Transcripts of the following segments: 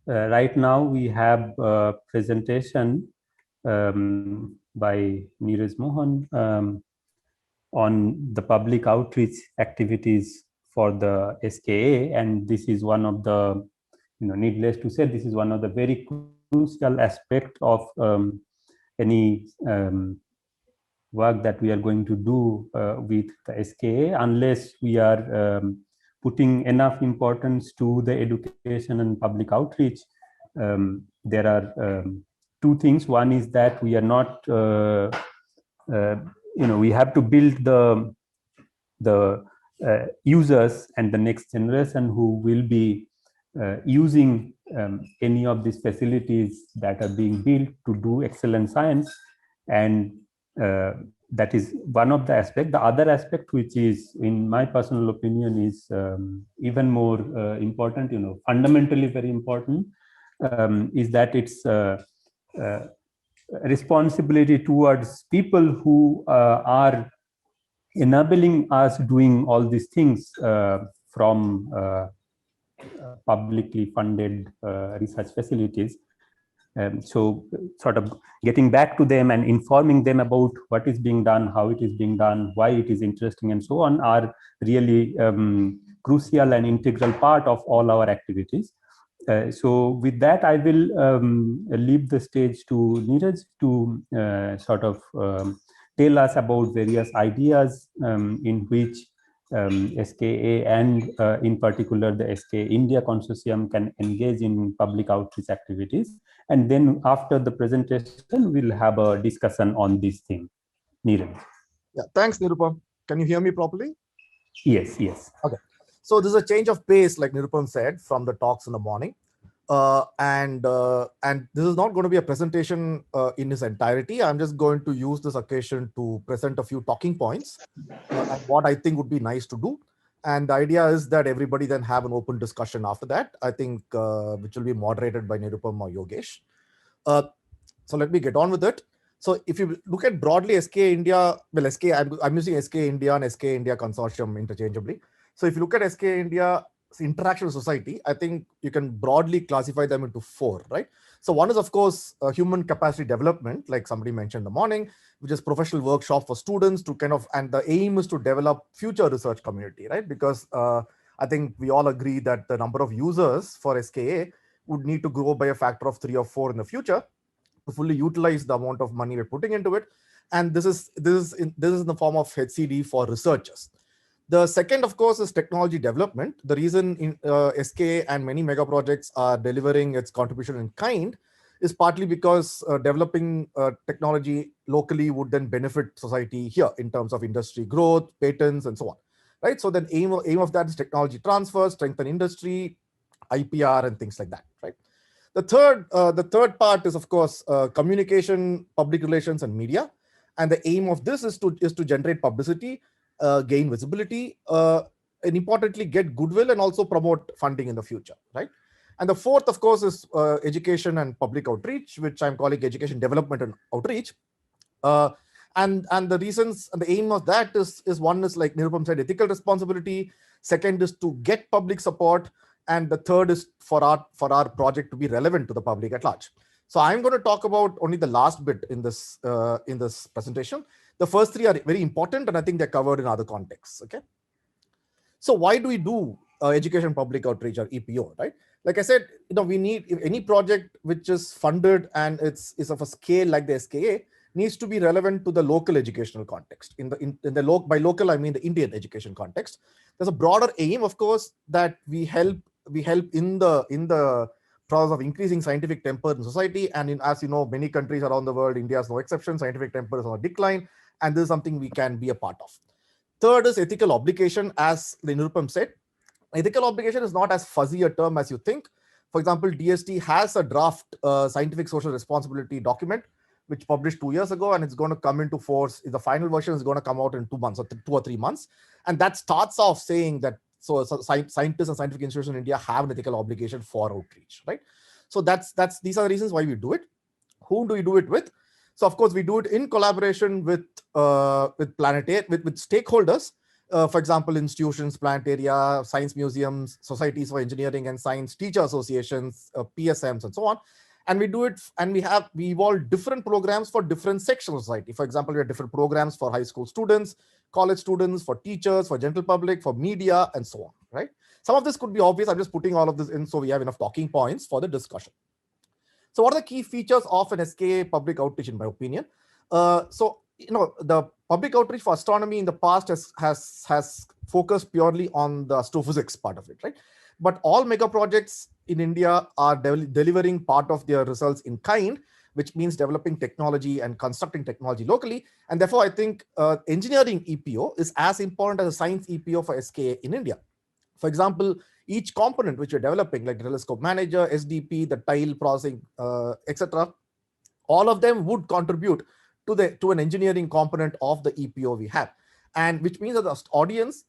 Right now, we have a presentation by Neeraj Mohan on the public outreach activities for the SKA, and this is one of the, needless to say, this is one of the very crucial aspect of any work that we are going to do with the SKA, unless we are putting enough importance to the education and public outreach. There are two things. One is that we are not, we have to build the users and the next generation who will be using any of these facilities that are being built to do excellent science. And that is one of the aspects. The other aspect, which is, in my personal opinion, is even more important, fundamentally very important, is that it's responsibility towards people who are enabling us doing all these things from publicly funded research facilities. So sort of getting back to them and informing them about what is being done, how it is being done, why it is interesting, and so on, are really crucial and integral part of all our activities. So with that, I will leave the stage to Neeraj to sort of tell us about various ideas in which SKA and in particular the SKA India Consortium can engage in public outreach activities. And then after the presentation, we'll have a discussion on this thing. Neeraj. Yeah, thanks, Nirupam. Can you hear me properly? Yes, yes. Okay. So this is a change of pace, like Nirupam said, from the talks in the morning. And this is not going to be a presentation in its entirety. I'm just going to use this occasion to present a few talking points and what I think would be nice to do. And the idea is that everybody then have an open discussion after that, I think, which will be moderated by Nirupam or Yogesh. So let me get on with it. So if you look at broadly SK India, well, I'm using SK India and SK India Consortium interchangeably. So if you look at SK India interaction with society, I think you can broadly classify them into four, right? So one is, of course, human capacity development, like somebody mentioned in the morning, which is professional workshop for students to kind of, and the aim is to develop future research community, right? Because I think we all agree that the number of users for SKA would need to grow by a factor of 3 or 4 in the future to fully utilize the amount of money we're putting into it. And this is in the form of HCD for researchers. The second, of course, is technology development. The reason in SKA and many mega projects are delivering its contribution in kind is partly because developing technology locally would then benefit society here in terms of industry growth, patents, and so on, right? So then aim of that is technology transfer, strengthen industry, IPR, and things like that, right? The third part is, of course, communication, public relations, and media. And the aim of this is to generate publicity, gain visibility, and importantly, get goodwill and also promote funding in the future, right? And the fourth, of course, is education and public outreach, which I'm calling education development and outreach. And the reasons and the aim of that is one is, like Nirupam said, ethical responsibility. Second is to get public support. And the third is for our project to be relevant to the public at large. So I'm going to talk about only the last bit in this presentation. The first three are very important, and I think they're covered in other contexts. Okay. So why do we do education public outreach, or EPO, right? Like I said, we need, if any project which is funded and is of a scale like the SKA needs to be relevant to the local educational context. By local, I mean the Indian education context. There's a broader aim, of course, that we help in the process of increasing scientific temper in society. And as you know, many countries around the world, India is no exception, scientific temper is on a decline, and this is something we can be a part of. Third is ethical obligation. As the Nirupam said, ethical obligation is not as fuzzy a term as you think. For example, DST has a draft scientific social responsibility document, which published 2 years ago, and it's going to come into force. The final version is going to come out in 2 months or 2 or 3 months. And that starts off saying that scientists and scientific institutions in India have an ethical obligation for outreach, right? So these are the reasons why we do it. Whom do we do it with? So of course we do it in collaboration with Planetarium, with stakeholders, For example, institutions, planetaria, science museums, societies for engineering and science, teacher associations, PSMs, and so on. And we do it, and we evolve different programs for different sections of society. For example, we have different programs for high school students, college students, for teachers, for general public, for media, and so on, right? Some of this could be obvious. I'm just putting all of this in so we have enough talking points for the discussion. So what are the key features of an SKA public outreach, in my opinion? The public outreach for astronomy in the past has focused purely on the astrophysics part of it, right? But all mega projects in India are delivering part of their results in kind, which means developing technology and constructing technology locally. And therefore, I think engineering EPO is as important as a science EPO for SKA in India. For example, each component which you're developing, like the telescope manager, SDP, the tile processing, etc., all of them would contribute to an engineering component of the EPO we have. And which means that the audience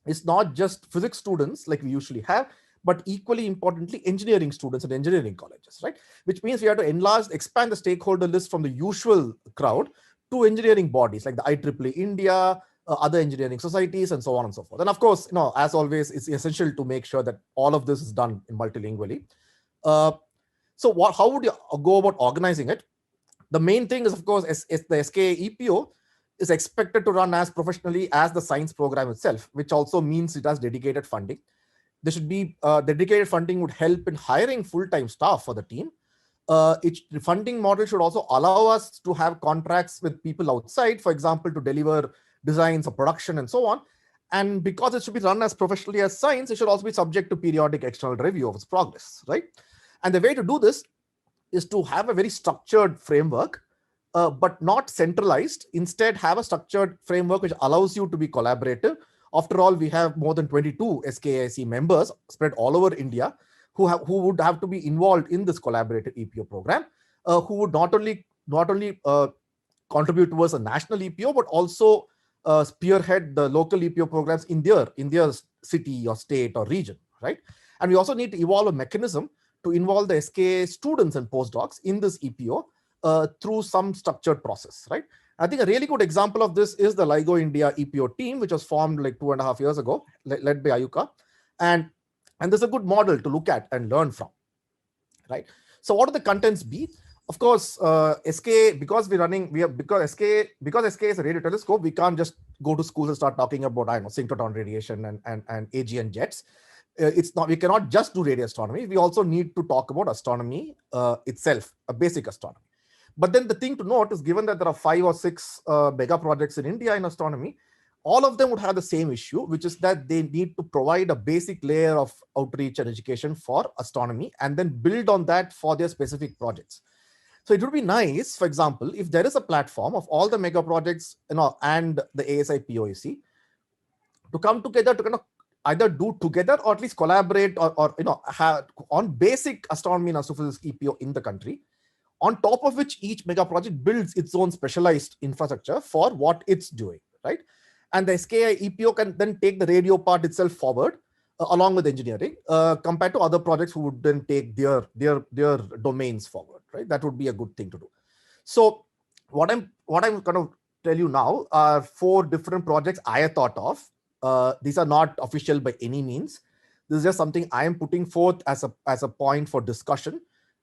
is not just physics students like we usually have, but equally importantly, engineering students and engineering colleges, right? Which means we have to expand the stakeholder list from the usual crowd to engineering bodies like the IEEE India, other engineering societies, and so on and so forth. And of course, as always, it's essential to make sure that all of this is done in multilingually. How would you go about organizing it? The main thing is, of course, the SKA EPO is expected to run as professionally as the science program itself, which also means it has dedicated funding. There should be dedicated funding would help in hiring full-time staff for the team. The funding model should also allow us to have contracts with people outside, for example, to deliver designs or production and so on. And because it should be run as professionally as science, it should also be subject to periodic external review of its progress, right? And the way to do this is to have a very structured framework, but not centralized. Instead, have a structured framework which allows you to be collaborative. After all, we have more than 22 SKAIC members spread all over India who would have to be involved in this collaborative EPO program, who would not only contribute towards a national EPO, but also spearhead the local EPO programs in their city or state or region, right? And we also need to evolve a mechanism to involve the SKA students and postdocs in this EPO through some structured process, right? I think a really good example of this is the LIGO India EPO team, which was formed like 2.5 years ago, led by Ayuka. And there's a good model to look at and learn from, right? So what do the contents be? Of course, SKA, because SKA is a radio telescope, we can't just go to schools and start talking about, synchrotron radiation and AGN jets. We cannot just do radio astronomy. We also need to talk about astronomy itself, a basic astronomy. But then the thing to note is, given that there are 5 or 6 mega projects in India in astronomy, all of them would have the same issue, which is that they need to provide a basic layer of outreach and education for astronomy and then build on that for their specific projects. So it would be nice, for example, if there is a platform of all the mega projects, and the ASI POAC to come together to kind of either do together or at least collaborate or have on basic astronomy and astrophysics EPO in the country, on top of which each mega project builds its own specialized infrastructure for what it's doing, right? And the SKI EPO can then take the radio part itself forward along with engineering, compared to other projects who would then take their domains forward, right? That would be a good thing to do. So what I'm going to tell you now are 4 different projects I have thought of. These are not official by any means. This is just something I am putting forth as a point for discussion.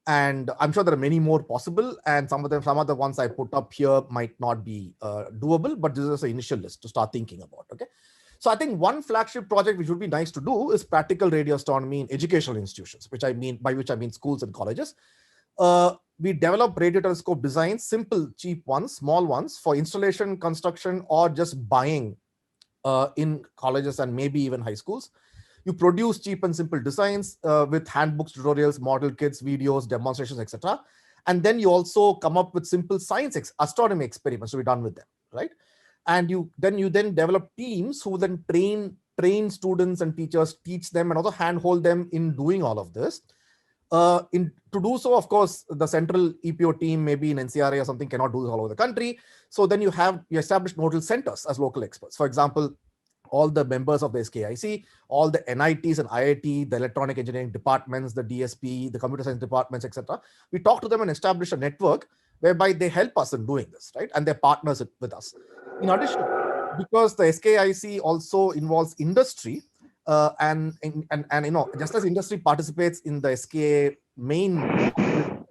And I'm sure there are many more possible, and some of the ones I put up here might not be doable, but this is an initial list to start thinking about. Okay, so I think one flagship project which would be nice to do is practical radio astronomy in educational institutions, by which I mean schools and colleges. We develop radio telescope designs, simple, cheap ones, small ones for installation, construction, or just buying in colleges and maybe even high schools. You produce cheap and simple designs with handbooks, tutorials, model kits, videos, demonstrations, etc. And then you also come up with simple science astronomy experiments to be done with them, right? And you then develop teams who then train students and teachers, teach them and also handhold them in doing all of this. To do so, of course, the central EPO team, maybe in NCRA or something, cannot do this all over the country. So then you establish nodal centers as local experts. For example, all the members of the SKIC, all the NITs and IIT, the electronic engineering departments, the DSP, the computer science departments, etc. We talk to them and establish a network whereby they help us in doing this, right? And they're partners with us. In addition, because the SKIC also involves industry, and just as industry participates in the SKA main, I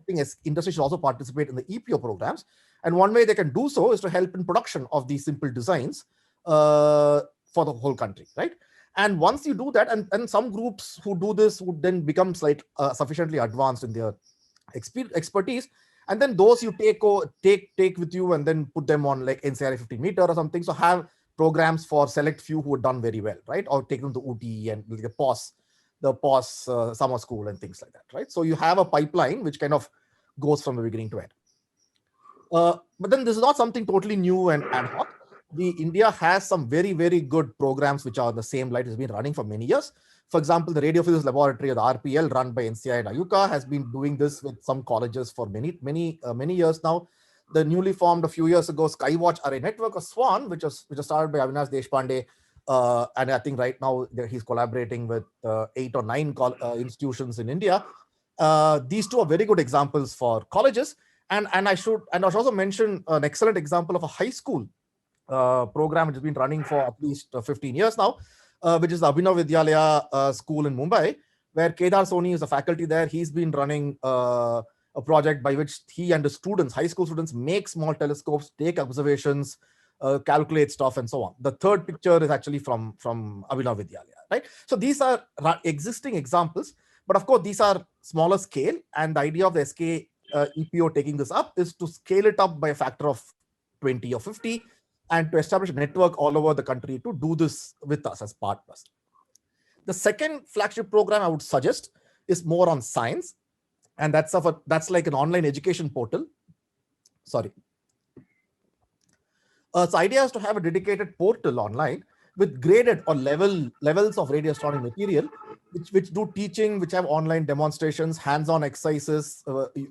think industry should also participate in the EPO programs. And one way they can do so is to help in production of these simple designs for the whole country, right? And once you do that, and some groups who do this would then become sufficiently advanced in their expertise, and then those you take with you and then put them on like NCRI 15 meter or something. So have programs for select few who have done very well, right? Or take them to UT and the POS summer school and things like that, right? So you have a pipeline which kind of goes from the beginning to end. But then this is not something totally new and ad hoc. India has some very, very good programs which are the same light, has been running for many years. For example, the Radio Physics Laboratory, or the RPL, run by NCI and IUCAA, has been doing this with some colleges for many years now. The newly formed a few years ago Skywatch Array Network, or SWAN, which was started by Avinash Deshpande, and I think right now he's collaborating with 8 or 9 institutions in India. These two are very good examples for colleges, and I should also mention an excellent example of a high school program which has been running for at least 15 years now, which is the Abhinav Vidyalaya school in Mumbai, where Kedar Soni is a faculty there. He's been running a project by which he and the students, high school students, make small telescopes, take observations, calculate stuff, and so on. The third picture is actually from Abhinav Vidyalaya, right? So these are existing examples, but of course these are smaller scale, and the idea of the SK EPO taking this up is to scale it up by a factor of 20 or 50, and to establish a network all over the country to do this with us as partners. The second flagship program I would suggest is more on science, and that's like an online education portal. Sorry. So the idea is to have a dedicated portal online with graded or levels of radio astronomy material, which do teaching, which have online demonstrations, hands-on exercises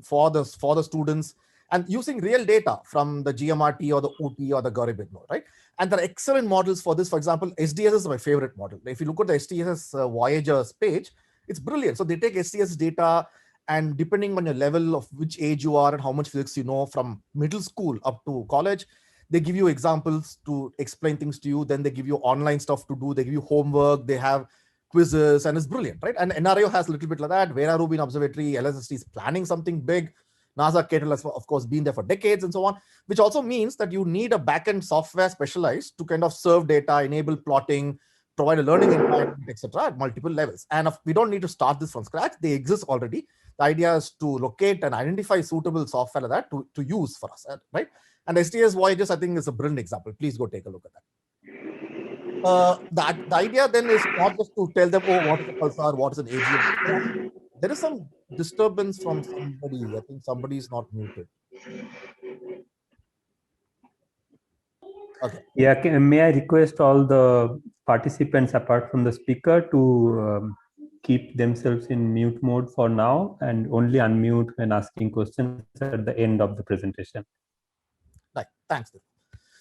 for the students, and using real data from the GMRT or the UT or the Gauri-Big node, right? And there are excellent models for this. For example, SDSS is my favorite model. If you look at the SDSS Voyagers page, it's brilliant. So they take SDSS data, and depending on your level of which age you are and how much physics you know from middle school up to college, they give you examples to explain things to you. Then they give you online stuff to do. They give you homework. They have quizzes, and it's brilliant, right? And NRO has a little bit like that. Vera Rubin Observatory, LSST is planning something big. NASA Kettle has, of course, been there for decades and so on, which also means that you need a backend software specialized to kind of serve data, enable plotting, provide a learning environment, etc. at multiple levels. And we don't need to start this from scratch. They exist already. The idea is to locate and identify suitable software like that to use for us, right? And STS Voyagers, I think, is a brilliant example. Please go take a look at that. The idea then is not just to tell them, oh, what is a pulsar, what is an AGN. There is some disturbance from somebody. I think somebody is not muted. Okay. Yeah, may I request all the participants apart from the speaker to keep themselves in mute mode for now and only unmute when asking questions at the end of the presentation. Right. Thanks.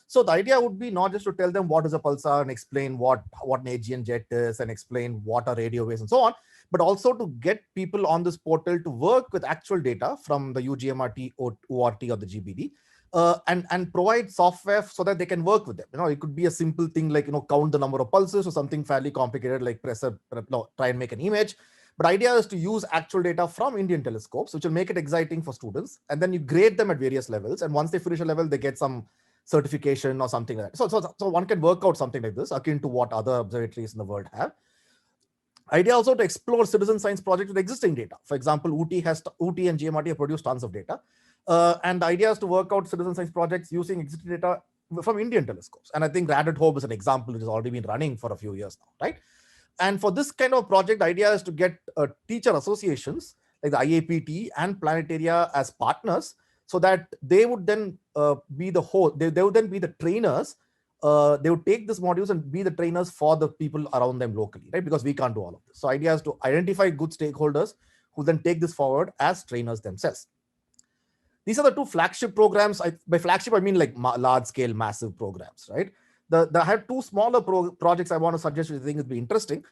So the idea would be not just to tell them what is a pulsar and explain what an AGN jet is and explain what are radio waves and so on, but also to get people on this portal to work with actual data from the UGMRT or ORT or the GBD, and provide software so that they can work with them. It could be a simple thing like, count the number of pulses, or something fairly complicated like try and make an image. But idea is to use actual data from Indian telescopes, which will make it exciting for students. And then you grade them at various levels. And once they finish a level, they get some certification or something like that. So one can work out something like this akin to what other observatories in the world have. Idea also to explore citizen science projects with existing data. For example, UT and GMRT have produced tons of data. And the idea is to work out citizen science projects using existing data from Indian telescopes. And I think Rad@Home is an example which has already been running for a few years now, right? And for this kind of project, the idea is to get teacher associations like the IAPT and Planetaria as partners, so that they would then be the host. They would then be the trainers. They would take these modules and be the trainers for the people around them locally, right? Because we can't do all of this. So idea is to identify good stakeholders who then take this forward as trainers themselves. These are the two flagship programs. By flagship, I mean like large-scale, massive programs, right? I have two smaller projects I want to suggest, which I think would be interesting.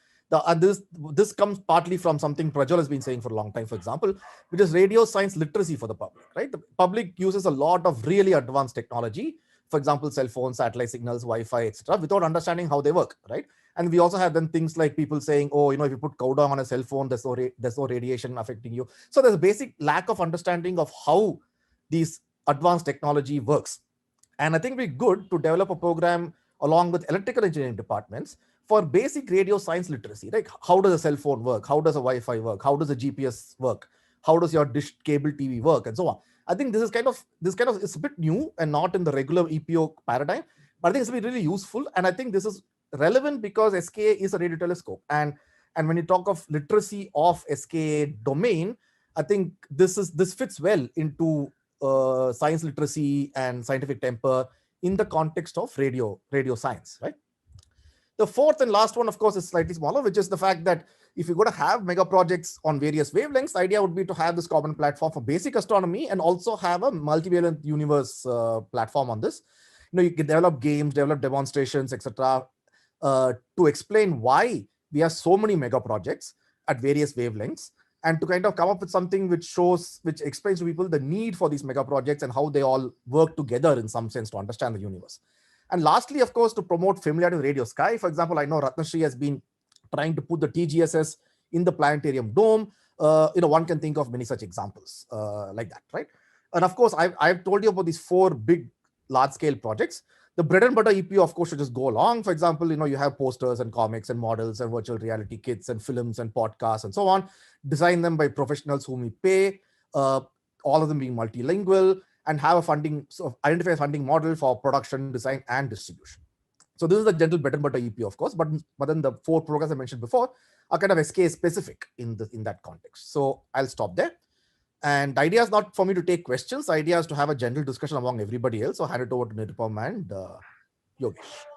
This comes partly from something Prajwal has been saying for a long time, for example, which is radio science literacy for the public, right? The public uses a lot of really advanced technology, for example, cell phones, satellite signals, Wi-Fi, etc., without understanding how they work, right? And we also have then things like people saying, oh, if you put cow dung on a cell phone, there's no radiation affecting you. So there's a basic lack of understanding of how these advanced technology works. And I think it'd be good to develop a program along with electrical engineering departments for basic radio science literacy. Like, how does a cell phone work? How does a Wi-Fi work? How does a GPS work? How does your dish cable TV work? And so on. I think this kind of it's a bit new and not in the regular EPO paradigm, but I think it's going to be really useful. And I think this is relevant because SKA is a radio telescope. And when you talk of literacy of SKA domain, I think this fits well into science literacy and scientific temper in the context of radio science, right? The fourth and last one, of course, is slightly smaller, which is the fact that if you're going to have mega projects on various wavelengths, the idea would be to have this common platform for basic astronomy and also have a multivalent universe platform on this. You can develop games, develop demonstrations, etc., to explain why we have so many mega projects at various wavelengths, and to kind of come up with something which explains to people the need for these mega projects and how they all work together in some sense to understand the universe. And lastly, of course, to promote familiarity with Radio Sky. For example, I know Ratnashree has been trying to put the TGSS in the planetarium dome. One can think of many such examples like that, right? And of course, I've told you about these 4 big large-scale projects. The bread and butter EPO, of course, should just go along. For example, you have posters and comics and models and virtual reality kits and films and podcasts and so on. Design them by professionals whom we pay, all of them being multilingual, and have a funding, so identify a funding model for production, design, and distribution. So this is the general bread and butter EPO, of course, but then the 4 programs I mentioned before are kind of SKA specific in that context. So I'll stop there. And the idea is not for me to take questions. The idea is to have a general discussion among everybody else. So hand it over to Nirupam and Yogesh.